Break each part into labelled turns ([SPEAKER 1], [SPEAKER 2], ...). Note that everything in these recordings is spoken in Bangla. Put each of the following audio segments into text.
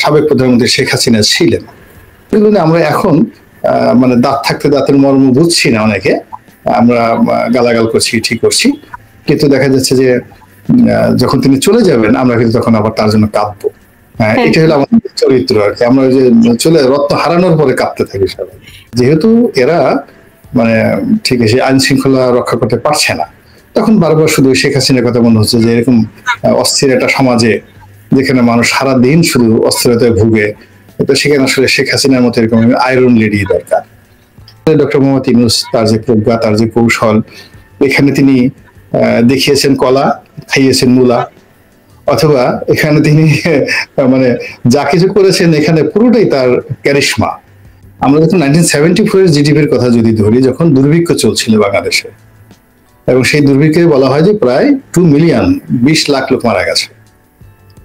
[SPEAKER 1] সাবেক প্রধানমন্ত্রী শেখ হাসিনা ছিলেন। এগুলো আমরা এখন মানে দাঁত থাকতে দাঁতের মর্ম বুঝছি না, অনেকে আমরা গালাগাল করছি, ঠিক করছি, কিন্তু দেখা যাচ্ছে যে যখন তিনি চলে যাবেন আমরা কিন্তু তখন আবার তার জন্য কাঁদবো। এটা হলো আমাদের চরিত্র আর কি। আমরা যে চলে রত্ন হারানোর পরে কাঁদতে থাকি সবাই, যেহেতু এরা মানে ঠিক আছে আইন শৃঙ্খলা রক্ষা করতে পারছে না, তখন বারবার শুধু শেখ হাসিনার কথা মনে হচ্ছে যে এরকম অস্থির একটা সমাজে যেখানে মানুষ সারাদিন শুধু অস্থিরতায় ভুগে, তো সেখানে আসলে শেখ হাসিনার মতো এরকম আয়রন লেডি দরকার। ডক্টর মোহাম্মদ ইউনূস তার যে প্রজ্ঞা, তার যে কৌশল, এখানে তিনি দেখিয়েছেন কলা, খাইয়েছেন মূলা, অথবা এখানে তিনি মানে যা কিছু করেছেন এখানে পুরোটাই তার ক্যারিশমা। আমরা যখন 1974 জিডিপির কথা যদি ধরি, যখন দুর্ভিক্ষ চলছিল বাংলাদেশে, এবং সেই দুর্ভিক্ষে বলা হয় যে প্রায় 2 মিলিয়ন 20 লাখ লোক মারা গেছে,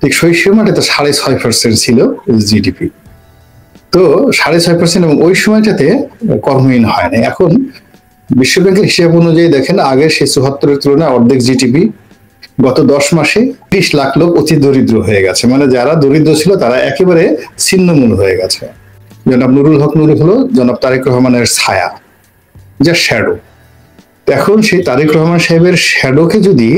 [SPEAKER 1] ঠিক সেই সময়টাতে 6.5% ছিল জিডিপি। তো 6.5%, এবং ওই সময়টাতে কর্মহীন হয় না। এখন বিশ্বব্যাংকের হিসাব অনুযায়ী দেখেন, আগে সেই 74-এর তুলনায় অর্ধেক জিডিপি, গত 10 মাসে 30 লাখ লোক অতি দরিদ্র হয়ে গেছে। মানে যারা দরিদ্র ছিল তারা একেবারে ছিন্নমূল হয়ে গেছে। জনাব নুরুল হক নুরু হলো জনাব তারেক রহমানের ছায়া, যা শ্যাডো। এখন সেই তারেক রহমান সাহেবের শ্যাডোকে যদি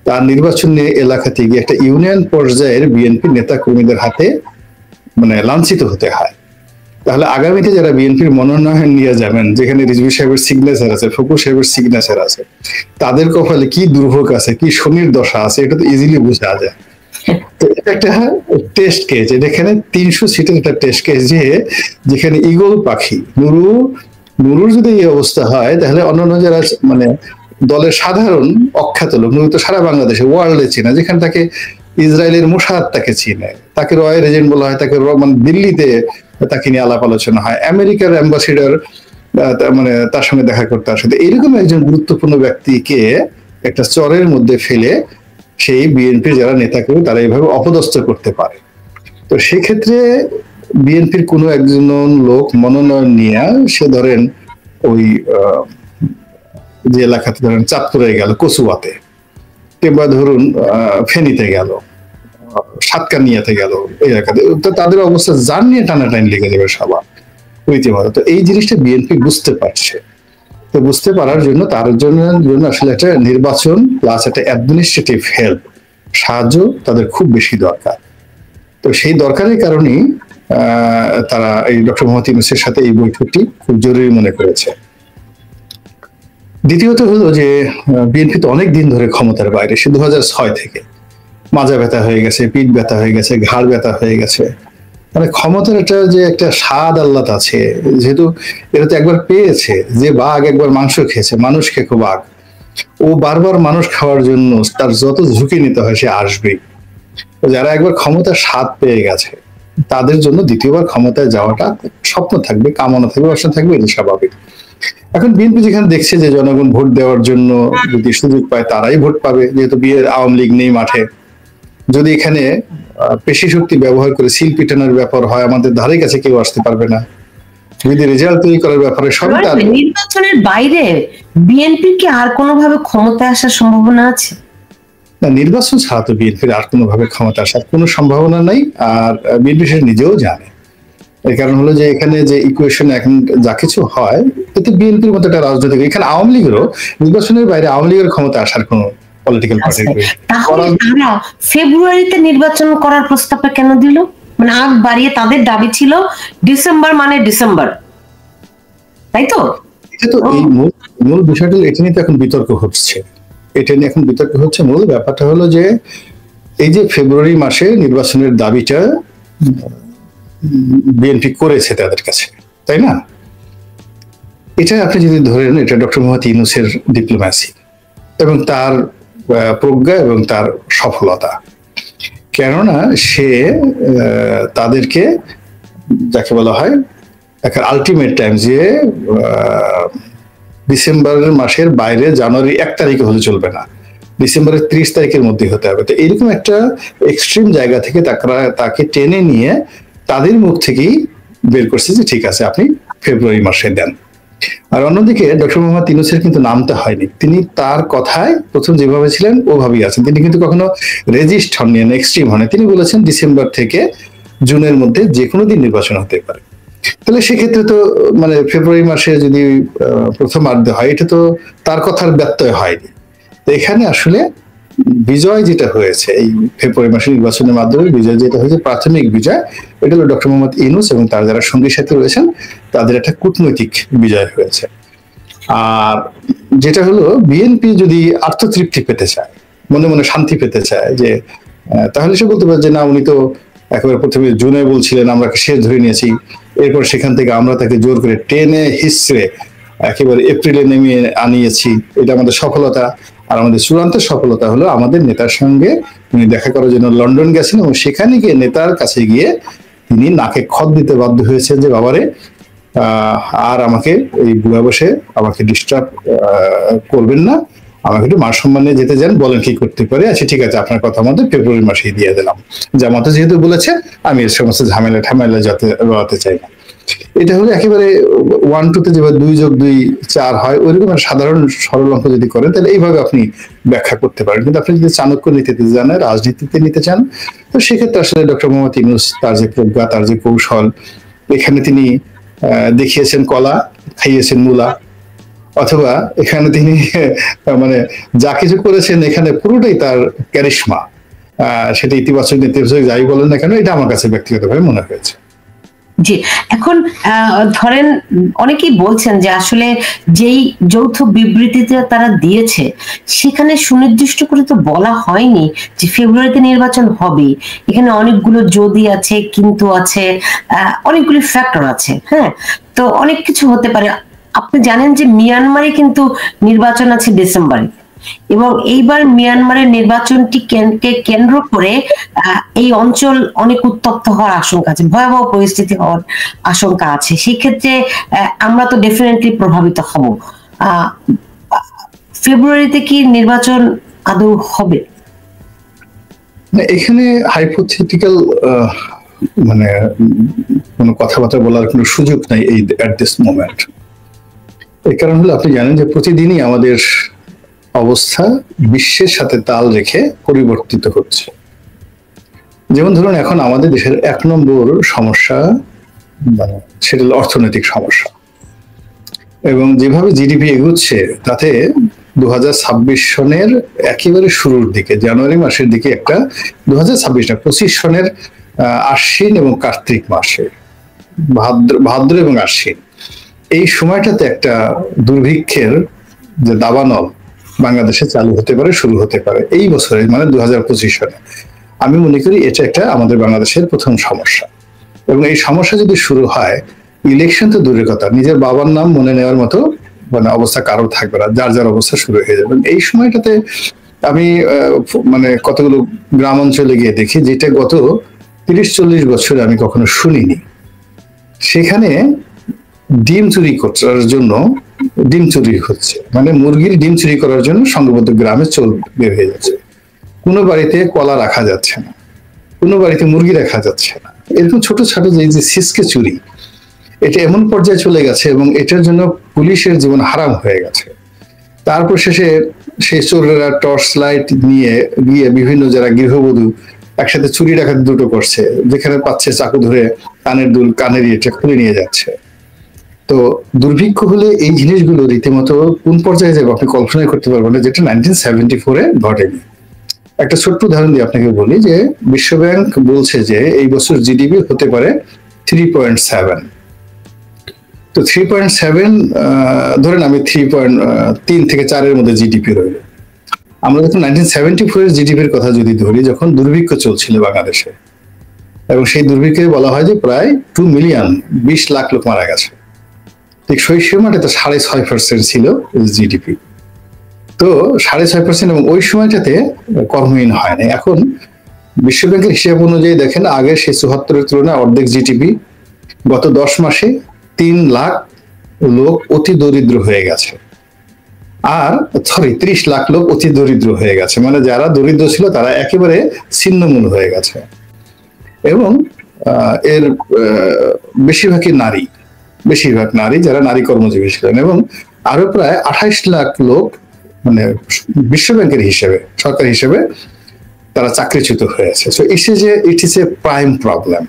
[SPEAKER 1] তার নির্বাচনী এলাকাতে গিয়ে একটা ইউনিয়ন পর্যায়ের বিএনপি নেতা কর্মীদের হাতে মানে লাঞ্ছিত হতে হয়, তাহলে আগামীতে যারা বিএনপির মনোনয়ন নিয়ে যাবেন, যেখানে রিজভী সাহেবের সিগনেচার আছে, ফখরুল সাহেবের সিগনেচার আছে, তাদের কপালে কি দুর্ভোগ আছে, কি শনির দশা আছে, এটা তো ইজিলি বোঝা যায়। তো এটা একটা টেস্ট কেস, এখানে 300 সিটের একটা টেস্ট কেস, যেখানে ঈগল পাখি নুরুর যদি এই অবস্থা হয়, তাহলে অন্যান্য যারা মানে দলের সাধারণ অখ্যাত লোক, নুরু তো সারা বাংলাদেশে ওয়ার্ল্ডে চিনে, যেখানে তাকে ইসরায়েলের মোসাদ তাকে চিনে, তাকে রয়ের এজেন্ট বলা হয়, তাকে মানে দিল্লিতে তাকে নিয়ে আলাপ আলোচনা হয়, আমেরিকার অ্যাম্বাসিডার মানে তার সঙ্গে দেখা করতে আসে। এইরকম একজন গুরুত্বপূর্ণ ব্যক্তিকে একটা চরের মধ্যে ফেলে সেই বিএনপির যারা নেতা করে তারা এইভাবে অপদস্থ করতে পারে। তো সেক্ষেত্রে বিএনপির কোনো একজন লোক মনোনয়ন নিয়ে সে ধরেন ওই যে এলাকাতে ধরেন চাঁদপুরে গেল, কচুয়াতে, কিংবা ধরুন ফেনীতে গেল, সাতকানিয়াতে গেল, এই এলাকাতে, তো তাদের অবস্থা যান নিয়ে টানাটানি লেগে যাবে সবার রীতিমতো। তো এই জিনিসটা বিএনপি বুঝতে পারছে। তো বুঝতে পারার জন্য তার জন্য আসলে একটা নির্বাচন প্লাস একটা অ্যাডমিনিস্ট্রেটিভ হেল্প, সাহায্য তাদের খুব বেশি দরকার। তো সেই দরকারের কারণেই তারা এই ডক্টর মোহাম্মদ ইউনূসের সাথে এই বৈঠকটি খুব জরুরি মনে করেছে। দ্বিতীয়ত হলো যে বিএনপি তো অনেক দিন ধরে ক্ষমতার বাইরে, সে 2006 থেকে মাজা ব্যথা হয়ে গেছে, পিঠ ব্যথা হয়ে গেছে, ঘাড় ব্যথা হয়ে গেছে। মানে ক্ষমতার একটা স্বাদ আহ্লাদ আছে, যেহেতু এটা তো একবার পেয়েছে, যে বাঘ একবার মাংস খেয়েছে, মানুষ খেয়ে বাঘ, ও বারবার মানুষ খাওয়ার জন্য তার যত ঝুঁকি নিতে হয় সে আসবেই। যারা একবার ক্ষমতার স্বাদ পেয়ে গেছে তাদের জন্য দ্বিতীয়বার ক্ষমতায় যাওয়াটা স্বপ্ন থাকবে, কামনা থাকবে, আশা থাকবে, এটা স্বাভাবিক। এখন বিএনপি যেখানে দেখছে যে জনগণ ভোট দেওয়ার জন্য যদি সুযোগ পায় তারাই ভোট পাবে, যেহেতু আওয়ামী লীগ নেই মাঠে, যদি এখানে পেশি শক্তি ব্যবহার করে সিল পিটানোর ব্যাপার হয়, আমাদের ধারে কাছে কেউ আসতে পারবে না। যদি রেজাল্ট তৈরি করার ব্যাপারে সবই তার।
[SPEAKER 2] নির্বাচনের বাইরে বিএনপি কি আর কোনোভাবে ক্ষমতায় আসার সম্ভাবনা আছে?
[SPEAKER 1] না, নির্বাচন ছাড়া তো বিএনপির আর কোনোভাবে ক্ষমতা আসার কোনো সম্ভাবনা নাই, আর বিএনপি সে নিজেও জানে। এর কারণ হলো যে এখানে যে ইকুয়েশন এখন যা কিছু হয়, এতে বিএনপির মতো একটা রাজনৈতিক, এখানে আওয়ামী লীগেরও নির্বাচনের বাইরে আওয়ামী লীগের ক্ষমতা আসার কোনো পলিটিক্যাল পার্টি।
[SPEAKER 2] তাহলে তারা ফেব্রুয়ারিতে নির্বাচন করার প্রস্তাবটা কেন দিল? মানে আগ বাড়িয়ে তাদের দাবি ছিল ডিসেম্বর মানে ডিসেম্বর, তাই তো?
[SPEAKER 1] এটা তো এই মূল বিষয়টা, এটা নিয়ে এখন বিতর্ক হচ্ছে। এটা নিয়ে এখন বিতর্ক হচ্ছে। মূল ব্যাপারটা হলো যে এই যে ফেব্রুয়ারি মাসে নির্বাচনের দাবিটা বিএনপি করেছে তাদের কাছে, তাই না? এটা আপনি যদি ধরেন, এটা ডক্টর মোহাম্মদ ইউনূসের ডিপ্লোম্যাসি এবং তার প্রজ্ঞা এবং তার সফলতা। কেননা সে তাদেরকে, যাকে বলা হয় একটা আলটিমেট টাইম, যে ডিসেম্বরের মাসের বাইরে জানুয়ারি 1 তারিখে হলে চলবে না, ডিসেম্বরের 30 তারিখের মধ্যে হতে হবে। তো এইরকম একটা এক্সট্রিম জায়গা থেকে তাকে টেনে নিয়ে তাদের মুখ থেকেই বের করছে যে ঠিক আছে আপনি ফেব্রুয়ারি মাসে দেন। আর অন্যদিকে ডক্টর মোহাম্মদ ইউনূসের কিন্তু নামতে হয়নি, তিনি তার কথায় প্রথম যেভাবে ছিলেন ওভাবেই আছেন। তিনি কিন্তু কখনো রেজিস্ট হননি, এক্সট্রিম হননি। তিনি বলেছেন ডিসেম্বর থেকে জুনের মধ্যে যে কোনো দিন নির্বাচন হতে পারে। তাহলে সেক্ষেত্রে তো মানে ফেব্রুয়ারি মাসে যদি প্রথমার্ধে হয়, এটা তো তার কথার ব্যত্যয় হয়নি। তো এখানে আসলে বিজয় যেটা হয়েছে এই ফেব্রুয়ারি মাসে নির্বাচনের মাধ্যমে বিজয় যেটা হয়েছে, প্রাথমিক বিজয়, এটা হলো ডক্টর মোহাম্মদ ইউনূস এবং তার যারা সঙ্গী সাথী রয়েছেন তাদের একটা কূটনৈতিক বিজয় হয়েছে। আর যেটা হলো বিএনপি যদি আত্মতৃপ্তি পেতে চায়, মনে মনে শান্তি পেতে চায়, যে তাহলে সে বলতে পারে যে না, উনি তো একেবারে প্রথমে জুনে বলছিলেন আমরা শেষ ধরে নিয়েছি, এরপর সেখান থেকে আমরা তাকে জোর করে টেনে হিসড়ে একেবারে এপ্রিলে নেমে আনিয়েছি, এটা আমাদের সফলতা। আর আমাদের চূড়ান্ত সফলতা হলো আমাদের নেতার সঙ্গে উনি দেখা করার জন্য লন্ডন গেছেন এবং সেখানে গিয়ে নেতার কাছে গিয়ে তিনি নাকে খত দিতে বাধ্য হয়েছেন যে বাবারে আর আমাকে এই বুড়া বসে আমাকে ডিস্টার্ব করবেন না, আমাকে একটু মান সম্মান নিয়ে যেতে যান, বলেন কি করতে পারে। আচ্ছা ঠিক আছে, আপনার কথা মতো ফেব্রুয়ারি মাসেই দিয়ে দিলাম, জামাতে যেহেতু বলেছে আমি এর সমস্ত ঝামেলা ঠামেলা জড়াতে চাই না। এটা হলো একেবারে 1-2 তে যেভাবে 2+2=4 হয়, ওইরকম সাধারণ সরল অঙ্ক যদি করেন তাহলে এইভাবে আপনি ব্যাখ্যা করতে পারেন। কিন্তু আপনি যদি চাণক্য নীতিতে যান, রাজনীতিতে নিতে চান, তো সেক্ষেত্রে আসলে ডক্টর মোহাম্মদ ইউনূস তার যে প্রজ্ঞা, তার যে কৌশল, এখানে তিনি দেখিয়েছেন কলা, খাইয়েছেন মূলা, অথবা এখানে তিনি মানে যা কিছু করেছেন এখানে পুরোটাই তার ক্যারিশমা, সেটা ইতিবাচক নেতিবাচক যাই বলেন না কেন, এটা আমার কাছে ব্যক্তিগতভাবে মনে হয়েছে।
[SPEAKER 2] জি, এখন ধরেন অনেকেই বলছেন যে আসলে যেই যৌথ বিবৃতিতে তারা দিয়েছে সেখানে সুনির্দিষ্ট করে তো বলা হয়নি যে ফেব্রুয়ারিতে নির্বাচন হবে। এখানে অনেকগুলো যদি আছে, কিন্তু আছে, অনেকগুলো ফ্যাক্টর আছে। হ্যাঁ, তো অনেক কিছু হতে পারে। আপনি জানেন যে মিয়ানমারে কিন্তু নির্বাচন আছে ডিসেম্বরে, এবং এইবার মিয়ানমারের নির্বাচনটি কেন্দ্র করে এই অঞ্চল অনেক উত্তপ্ত হওয়ার আশঙ্কা আছে, ভয়াবহ পরিস্থিতি হওয়ার আশঙ্কা আছে। সেই ক্ষেত্রে আমরা তো ডেফিনেটলি প্রভাবিত হব। ফেব্রুয়ারিতে কি নির্বাচন আদৌ হবে?
[SPEAKER 1] এখানে হাইপোথেটিক্যাল মানে কোনো কথাবার্তা বলার কোনো সুযোগ নাই এই এট দিস মোমেন্ট। এই কারণ হলো আপনি জানেন যে প্রতিদিনই আমাদের অবস্থা বিশ্বের সাথে তাল রেখে পরিবর্তিত হচ্ছে। যেমন ধরুন এখন আমাদের দেশের 1 নম্বর সমস্যা মানে সেটা হলো অর্থনৈতিক সমস্যা, এবং যেভাবে জিডিপি এগুচ্ছে তাতে 2026 সনের একেবারে শুরুর দিকে, জানুয়ারি মাসের দিকে একটা 2026 না 25 সনের আশ্বিন এবং কার্তিক মাসে, ভাদ্র এবং আশ্বিন, এই সময়টাতে একটা দুর্ভিক্ষের যে দাবানল বাংলাদেশে চালু হতে পারে, শুরু হতে পারে এই বছরে, মানে 2025 সালে। আমি মনে করি এটা একটা আমাদের বাংলাদেশের প্রথম সমস্যা, এবং এই সমস্যা যদি শুরু হয়, ইলেকশন তো দূরের কথা, নিজের বাবার নাম মনে নেওয়ার মতো মানে অবস্থা কারো থাকবে না, যার যার অবস্থা শুরু হয়ে যাবে। এই সময়টাতে আমি মানে কতগুলো গ্রাম অঞ্চলে গিয়ে দেখি যেটা গত 30-40 বছরে আমি কখনো শুনিনি। সেখানে ডিম চুরি করার জন্য ডিম চুরি হচ্ছে, মানে মুরগির ডিম চুরি করার জন্য সংঘবদ্ধ গ্রামে চোর বের হয়ে যাচ্ছে। কোনো বাড়িতে কলা রাখা যাচ্ছে না, কোনো বাড়িতে মুরগি রাখা যাচ্ছে না। এরকম ছোট ছোট যে সিসকে চুরি, এটা এমন পর্যায়ে চলে গেছে এবং এটার জন্য পুলিশের জীবন হারাম হয়ে গেছে। তারপর শেষে সেই চোরেরা টর্চ লাইট নিয়ে গিয়ে বিভিন্ন যারা গৃহবধূ একসাথে চুরি ডাকাতি দুটো করছে, যেখানে পাচ্ছে চাকু ধরে কানের দুল, কানের এটা খুলে নিয়ে যাচ্ছে। তো দুর্ভিক্ষ হলে এই জিনিসগুলো রীতিমতো কোন পর্যায়ে যাবে আপনি কল্পনা করতে পারবেন না, যেটা 1974-এ ঘটেনি। একটা ছোট্ট উদাহরণ দিয়ে আপনাকে বলি যে বিশ্বব্যাংক বলছে যে এই বছর জিডিপি হতে পারে 3.7। তো 3.7 ধরেন আমি 3.3 থেকে 4-এর মধ্যে জিডিপি রইল। আমরা যখন 1974-এর জিডিপির কথা যদি ধরি, যখন দুর্ভিক্ষ চলছিল বাংলাদেশে, এবং সেই দুর্ভিক্ষে বলা হয় যে প্রায় 2 মিলিয়ন 20 লাখ লোক মারা গেছে, ঠিক সেই সময়টাতে 6.5% ছিল জিডিপি। তো 6.5%, এবং ওই সময়টাতে কর্মহীন হয়নি। এখন বিশ্বব্যাংকের হিসাব অনুযায়ী দেখেন আগে সেই 74-এর তুলনায় অর্ধেক জিডিপি, গত 10 মাসে 3 লাখ লোক অতি দরিদ্র হয়ে গেছে, আর 30 লাখ লোক অতি দরিদ্র হয়ে গেছে, মানে যারা দরিদ্র ছিল তারা একেবারে ছিন্নমূল হয়ে গেছে। এবং এর বেশিরভাগই নারী, বেশিরভাগ নারী যারা নারী কর্মজীবী ছিলেন, এবং আরো প্রায় 28 লাখ লোক মানে বিশ্বব্যাংকের হিসেবে, সরকার হিসেবে তারা চাকরিচ্যুত হয়েছে। So it is a prime problem.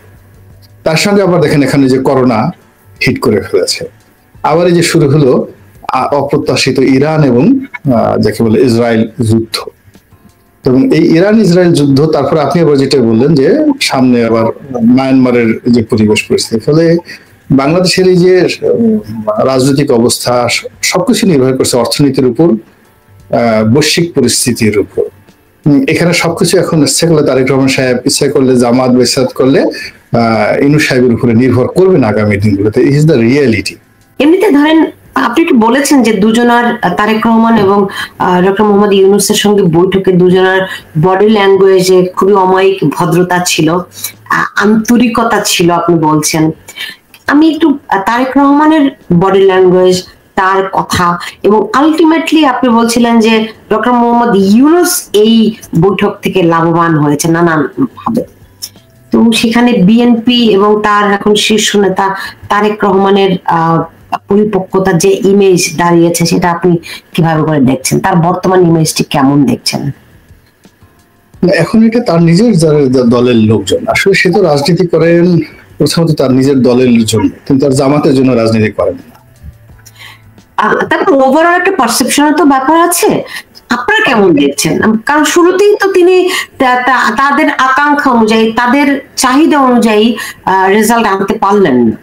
[SPEAKER 1] তার সঙ্গে আবার দেখেন এখানে যে করোনা হিট করে ফেলেছে, আবার এই যে শুরু হলো অপ্রত্যাশিত ইরান এবং যাকে বলে ইসরায়েল যুদ্ধ। এবং এই ইরান ইসরায়েল যুদ্ধ, তারপর আপনি আবার যেটা বললেন যে সামনে আবার মায়ানমারের যে পরিবেশ পরিস্থিতি, ফলে বাংলাদেশের এই যে রাজনৈতিক অবস্থা সবকিছু নির্ভর করছে অর্থনীতির উপর, বৈশ্বিক পরিস্থিতির উপর। এখানে সবকিছু এখন ইচ্ছা করলে তারেক রহমান সাহেব, ইচ্ছা করলে জামাত বা ইচ্ছা করলে ইউনূস সাহেবের উপরে নির্ভর করবে না আগামী দিনগুলোতে। Is the reality.
[SPEAKER 2] এমনিতে ধরেন আপনি কি বলেছেন যে দুজনার, তারেক রহমান এবং ডক্টর মোহাম্মদ ইউনূসের সঙ্গে বৈঠকে দুজনার বডি ল্যাঙ্গুয়েজে খুবই অমায়িক ভদ্রতা ছিল, আন্তরিকতা ছিল আপনি বলছেন। আমি একটু তারেক রহমানের বডি ল্যাঙ্গুয়েজ, তার কথা, এবং আলটিমেটলি আপনি বলছিলেন যে ডক্টর মোহাম্মদ ইউনূস এই বৈঠক থেকে লাভবান হয়েছে নানান ভাবে। তো সেখানে বিএনপি এবং তার এখন শীর্ষ নেতা তারেক রহমানের পরিপক্কতার যে ইমেজ দাঁড়িয়েছে, সেটা আপনি কিভাবে করে দেখছেন? তার বর্তমান ইমেজটি কেমন দেখছেন?
[SPEAKER 1] এখন এটা তার নিজের দলের লোকজন, আসলে সে তো রাজনীতি করেন প্রথমত তার নিজের দলের জন্য, কিন্তু তার জামাতের জন্য রাজনীতি করেন না।
[SPEAKER 2] তারপর ওভারঅল একটা পারসেপশনের তো ব্যাপার আছে, আপনারা কেমন দেখছেন? কারণ শুরুতেই তো তিনি তাদের আকাঙ্ক্ষা অনুযায়ী, তাদের চাহিদা অনুযায়ী রেজাল্ট আনতে পারলেন না।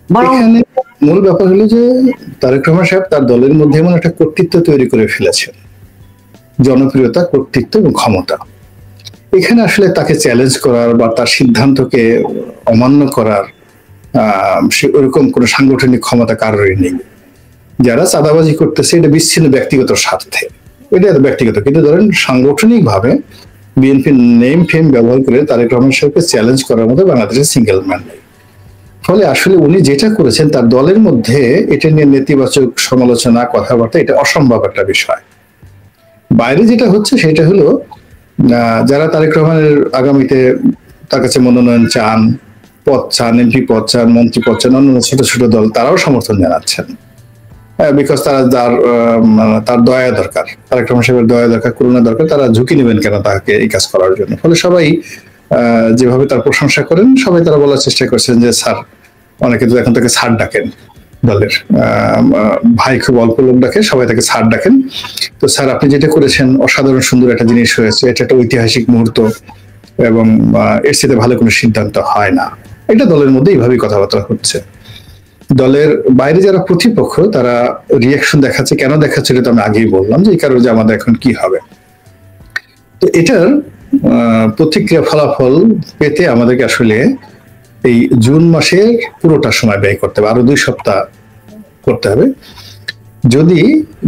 [SPEAKER 1] এখানে মূল ব্যাপার হলো যে তারেক রহমান সাহেব তার দলের মধ্যে এমন একটা কর্তৃত্ব তৈরি করে ফেলেছেন, জনপ্রিয়তা, কর্তৃত্ব এবং ক্ষমতা। এখানে আসলে তাকে চ্যালেঞ্জ করার বা তার সিদ্ধান্তকে অমান্য করার ওরকম কোনো সাংগঠনিক ক্ষমতা কারোরই নেই। যারা চাঁদাবাজি করতেছে এটা বিচ্ছিন্ন ব্যক্তিগত স্বার্থে, এটা ব্যক্তিগত, কিন্তু ধরেন সাংগঠনিক ভাবে বিএনপির নেম ফেম ব্যবহার করে তারেক রহমান সাহেবকে চ্যালেঞ্জ করার মতো বাংলাদেশের সিঙ্গেল ম্যান নেই। ফলে আসলে উনি যেটা করেছেন তার দলের মধ্যে এটা নিয়ে নেতিবাচক সমালোচনা, কথাবার্তা, এটা অসম্ভব একটা বিষয়। বাইরে যেটা হচ্ছে সেটা হলো যারা তারেক রহমানের আগামীতে তার কাছে মনোনয়ন চান, পদ চান, এমপি পদ চান, মন্ত্রী পদ চান, অন্য ছোট ছোট দল, তারাও সমর্থন জানাচ্ছেন, বিকজ তারা তার দয়া দরকার, তারেক রহমান সাহেবের দয়া দরকার, করুণা দরকার। তারা ঝুঁকি নেবেন কেন তাকে এই কাজ করার জন্য? ফলে সবাই যেভাবে তার প্রশংসা করেন, সবাই তারা বলার চেষ্টা করছেন যে স্যার, অনেকে তো এখন তাকে স্যার ডাকেন, দলের ভাই খুব অল্প লোক ডাকে, সবাই তাকে স্যার ডাকেন। তো স্যার আপনি যেটা করেছেন অসাধারণ সুন্দর একটা জিনিস হয়েছে, এটা একটা ঐতিহাসিক মুহূর্ত এবং এর সাথে ভালো কোনো সিদ্ধান্ত হয় না। এটা দলের মধ্যে এইভাবেই কথাবার্তা হচ্ছে। দলের বাইরে যারা প্রতিপক্ষ তারা রিয়াকশন দেখাচ্ছে, কেন দেখাচ্ছে এটা তো আমি আগেই বললাম, যে এই কারণে যে আমাদের এখন কি হবে। তো এটার প্রতিক্রিয়া ফলাফল পেতে আমাদেরকে আসলে এই জুন মাসের পুরোটা সময় ব্যয় করতে হবে, আরো 2 সপ্তাহ করতে হবে। যদি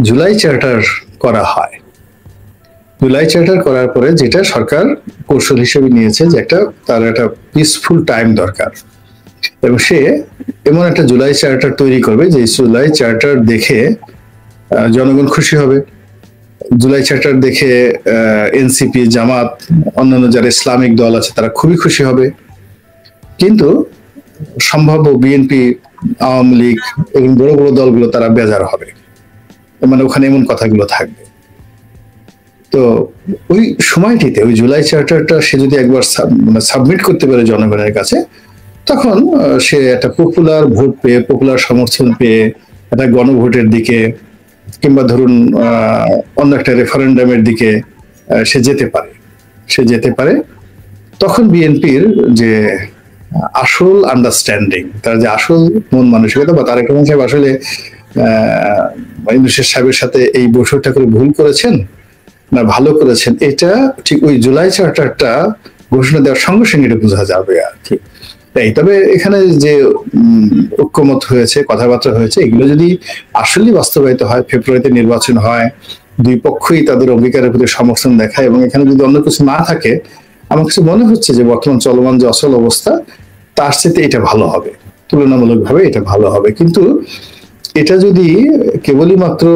[SPEAKER 1] জুলাই চার্টার করা হয়, জুলাই চার্টার করার পরে যেটা সরকার কৌশল হিসেবে নিয়েছে যে তার একটা পিসফুল টাইম দরকার, এবং সে এমন একটা জুলাই চার্টার তৈরি করবে যে জুলাই চার্টার দেখে জনগণ খুশি হবে। জুলাই চার্টার দেখে এনসিপি, জামাত, অন্যান্য যারা ইসলামিক দল আছে তারা খুবই খুশি হবে, কিন্তু সম্ভাব্য বিএনপি, আওয়ামী লীগ এবং বড় বড় দলগুলো তারা বেজার হবে, মানে ওখানে এমন কথাগুলো থাকবে। তো ওই সময়টিতে ওই জুলাই চার্টারটা সে যদি একবার সাবমিট করতে পারে জনগণের কাছে, তখন সে একটা পপুলার ভোট পেয়ে, পপুলার সমর্থন পেয়ে একটা গণভোটের দিকে কিংবা ধরুন অন্য একটা রেফারেন্ডামের দিকে সে যেতে পারে। তখন বিএনপির যে আসল আন্ডারস্ট্যান্ডিং, তার যে আসল মন মানসিকতা, বা তারেক রহমান সাহেব আসলে ইউনূস সাহেবের সাথে এই বৈঠকটা করে ভুল করেছেন না ভালো করেছেন, এটা ঠিক ওই জুলাই চার্টারটা ঘোষণা দেওয়ার সঙ্গে সঙ্গে এটা বোঝা যাবে আর কি। তবে এখানে যে ঐক্যমত হয়েছে, কথাবার্তা হয়েছে, এগুলো যদি আসলে বাস্তবায়িত হয়, ফেব্রুয়ারিতে নির্বাচন হয়, 2 পক্ষই তাদের অঙ্গীকারের প্রতি সমর্থন দেখায়, এবং এখানে যদি অন্য কিছু না থাকে, আমার কাছে মনে হচ্ছে যে বর্তমান চলমান যে অচল অবস্থা তার সাথে এটা ভালো হবে, তুলনামূলকভাবে এটা ভালো হবে। কিন্তু এটা যদি কেবলই মাত্র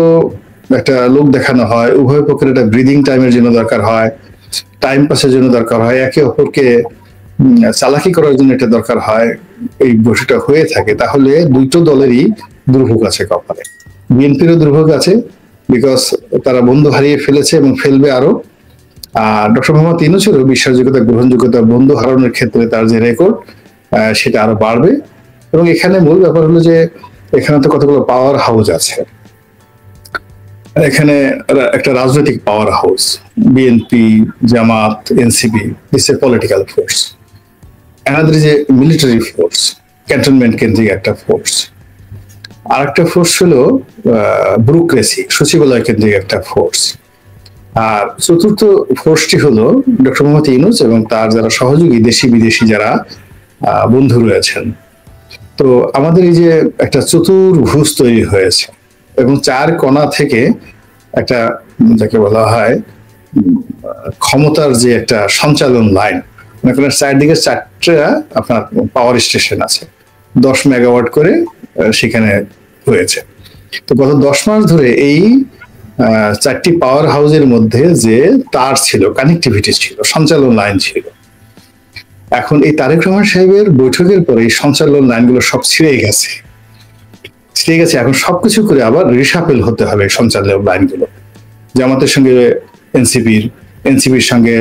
[SPEAKER 1] একটা লোক দেখানো হয়, উভয় পক্ষের একটা ব্রিদিং টাইমের জন্য দরকার হয়, টাইম পাসের জন্য দরকার হয়, একে অপরকে চালাকি করার জন্য এটা দরকার হয়, এই বৈঠকটা হয়ে থাকে, তাহলে দুটো দলেরই দুর্ভোগ আছে কপালে। বিএনপিরও দুর্ভোগ আছে, বিকজ তারা বন্ধু হারিয়ে ফেলেছে এবং ফেলবে আরো। আর ডক্টর মোহাম্মদ ইউনূসেরও বিশ্বাসযোগ্যতা, গ্রহণযোগ্যতা, বন্ধু হারানোর ক্ষেত্রে তার যে রেকর্ড, সেটা আরো বাড়বে। এবং এখানে মূল ব্যাপার হলো যে এখানে তো কতগুলো পাওয়ার হাউস আছে, এখানে একটা রাজনৈতিক power house, BNP, Jamaat, NCP, this a political force. Another is a military force, cantonment কেন্দ্রিক একটা ফোর্স। আর একটা ফোর্স হলো ব্যুরোক্রেসি, সচিবালয় কেন্দ্রিক একটা ফোর্স। আর চতুর্থ ফোর্সটি হলো ডক্টর মোহাম্মদ ইউনূস এবং তার যারা সহযোগী দেশি বিদেশি যারা বন্ধু রয়েছেন। তো আমাদের এই যে একটা চতুর্ভুজ তৈরি হয়েছে এবং চার কোণা থেকে একটা, যাকে বলা হয় ক্ষমতার যে একটা সঞ্চালন লাইন, মানে চারদিকে চারটা আপনার পাওয়ার স্টেশন আছে, 10 মেগাওয়াট করে সেখানে হয়েছে। তো গত 10 মাস ধরে এই 4টি পাওয়ার হাউসের মধ্যে যে তার ছিল, কানেক্টিভিটি ছিল, সঞ্চালন লাইন ছিল, এখন এই তারেক রহমান সাহেবের বৈঠকের পরে এই সঞ্চালন লাইনগুলো সব ছিঁড়ে গেছে। এখন সবকিছু করে আবার রিসাপেল হতে হবে সঞ্চালন লাইনগুলো। জামাতের সঙ্গে এনসিপির সঙ্গে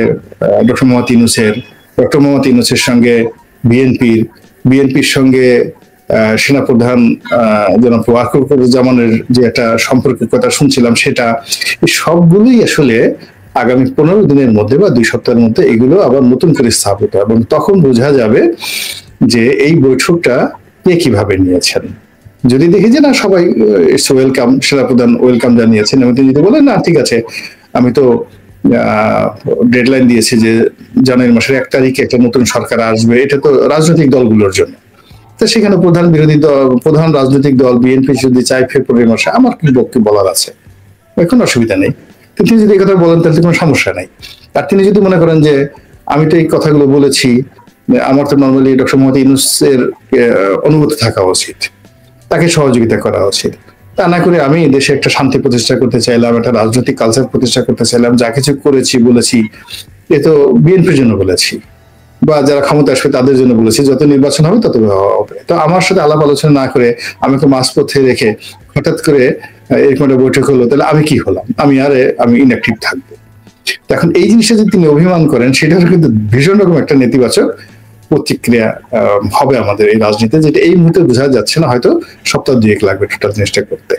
[SPEAKER 1] ডক্টর মোহাম্মদ ইউনূসের সঙ্গে বিএনপির সঙ্গে সেনাপ্রধান জনাব ওয়াকারুজ্জামানের যে একটা সম্পর্কের কথা শুনছিলাম, সেটা এই সবগুলোই আসলে আগামী 15 দিনের মধ্যে বা 2 সপ্তাহের মধ্যে এগুলো আবার নতুন করে স্থাপিত, এবং তখন বোঝা যাবে যে এই বৈঠকটা কে কিভাবে নিয়েছেন। যদি দেখি যে না সবাই ইটস ওয়েলকাম, সেনাপ্রধান ওয়েলকাম জানিয়েছেন, এবং তিনি যদি বলেন না ঠিক আছে, আমি তো ডেডলাইন দিয়েছি যে জানুয়ারি মাসের 1 তারিখে একটা নতুন সরকার আসবে, এটা তো রাজনৈতিক দলগুলোর জন্য। তো সেখানে প্রধান রাজনৈতিক দল বিএনপি যদি চায় ফেব্রুয়ারি মাসে, আমার কি বক্তব্য বলার আছে, এখন অসুবিধা নেই। তিনি যদি এই কথা বলেন তাহলে কোনো সমস্যা নাই। আর তিনি যদি মনে করেন যে আমি তো এই কথাগুলো বলেছি, আমার তো নর্মালি ডক্টর মোহাম্মদ ইউনূসের অনুমতি থাকা উচিত, তাকে সহযোগিতা করা উচিত, তা না করে আমি দেশে একটা শান্তি প্রতিষ্ঠা করতে চাইলাম, একটা রাজনৈতিক কালচার প্রতিষ্ঠা করতে চাইলাম, যা কিছু করেছি বলেছি এ তো বিএনপির জন্য বলেছি বা যারা ক্ষমতা আসবে তাদের জন্য বলেছি, যত নির্বাচন হবে তত হবে। তো আমার সাথে আলাপ আলোচনা না করে আমাকে মাঝপথে রেখে হঠাৎ করে এরকম একটা বৈঠক হলো, তাহলে আমি কি হলাম? আমি ইনঅ্যাক্টিভ থাকবো। এখন এই জিনিসটা যদি তিনি অভিমান করেন, সেটারও কিন্তু ভীষণ রকম একটা নেতিবাচক প্রতিক্রিয়া হবে আমাদের এই রাজনীতিতে, যেটা এই মুহূর্তে বোঝা যাচ্ছে না, হয়তো সপ্তাহ 2 লাগবে টোটাল জিনিসটা করতে।